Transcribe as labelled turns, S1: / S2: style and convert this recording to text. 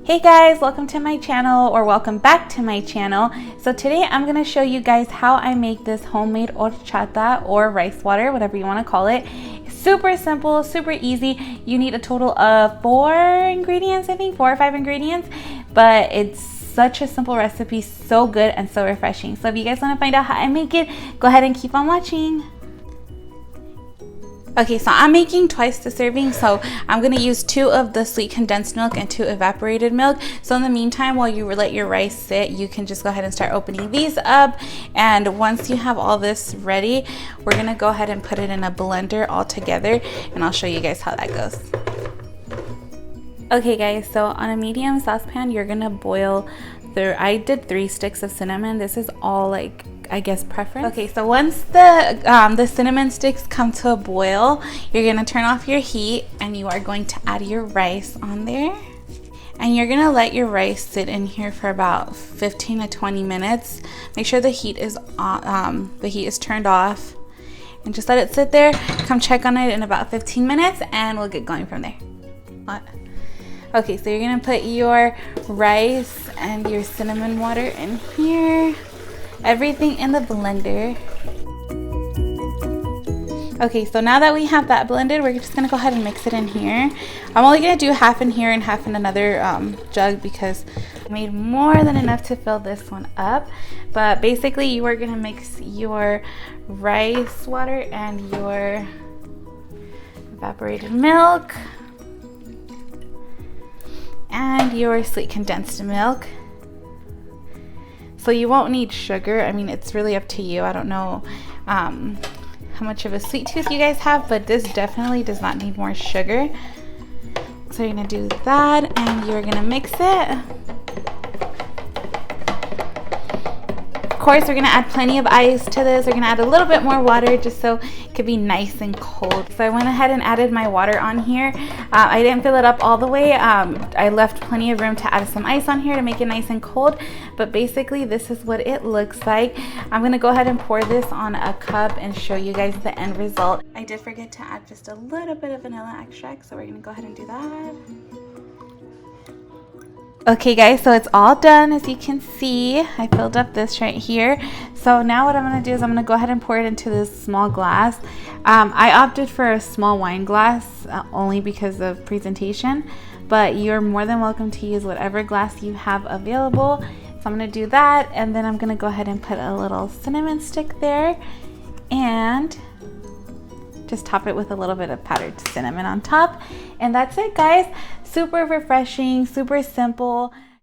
S1: Hey guys, welcome to my channel, or welcome back to my channel. So today I'm going to show you guys how I make this homemade horchata or rice water, whatever you want to call it. Super simple, super easy. You need a total of 4 ingredients, I think 4 or 5 ingredients, but it's such a simple recipe, so good and so refreshing. So if you guys want to find out how I make it, go ahead and keep on watching. Okay, so I'm making twice the serving, so I'm going to use 2 of the sweet condensed milk and 2 evaporated milk. So in the meantime, while you let your rice sit, you can just go ahead and start opening these up. And once you have all this ready, we're going to go ahead and put it in a blender all together, and I'll show you guys how that goes. Okay guys, so on a medium saucepan, you're going to boil I did 3 sticks of cinnamon. This is all like, I guess, preference. Okay, so once the cinnamon sticks come to a boil, you're gonna turn off your heat and you are going to add your rice on there. And you're gonna let your rice sit in here for about 15 to 20 minutes. Make sure the heat is turned off, and just let it sit there. Come check on it in about 15 minutes and we'll get going from there. Okay, so you're gonna put your rice and your cinnamon water in here. Everything in the blender. Okay, so now that we have that blended, we're just gonna go ahead and mix it in here. I'm only gonna do half in here and half in another jug because I made more than enough to fill this one up. But basically, you are gonna mix your rice water and your evaporated milk and your sweet condensed milk. So you won't need sugar. I mean, it's really up to you. I don't know how much of a sweet tooth you guys have, but this definitely does not need more sugar. So you're gonna do that and you're gonna mix it. Of course, we're gonna add plenty of ice to this. We're gonna add a little bit more water just so it could be nice and cold. So I went ahead and added my water on here. I didn't fill it up all the way. I left plenty of room to add some ice on here to make it nice and cold. But basically, this is what it looks like. I'm gonna go ahead and pour this on a cup and show you guys the end result. I did forget to add just a little bit of vanilla extract, so we're gonna go ahead and do that. Okay guys, so it's all done. As you can see, I filled up this right here. So now what I'm going to do is I'm going to go ahead and pour it into this small glass. I opted for a small wine glass only because of presentation, but you're more than welcome to use whatever glass you have available. So I'm going to do that, and then I'm going to go ahead and put a little cinnamon stick there and just top it with a little bit of powdered cinnamon on top. And that's it guys. Super refreshing, super simple.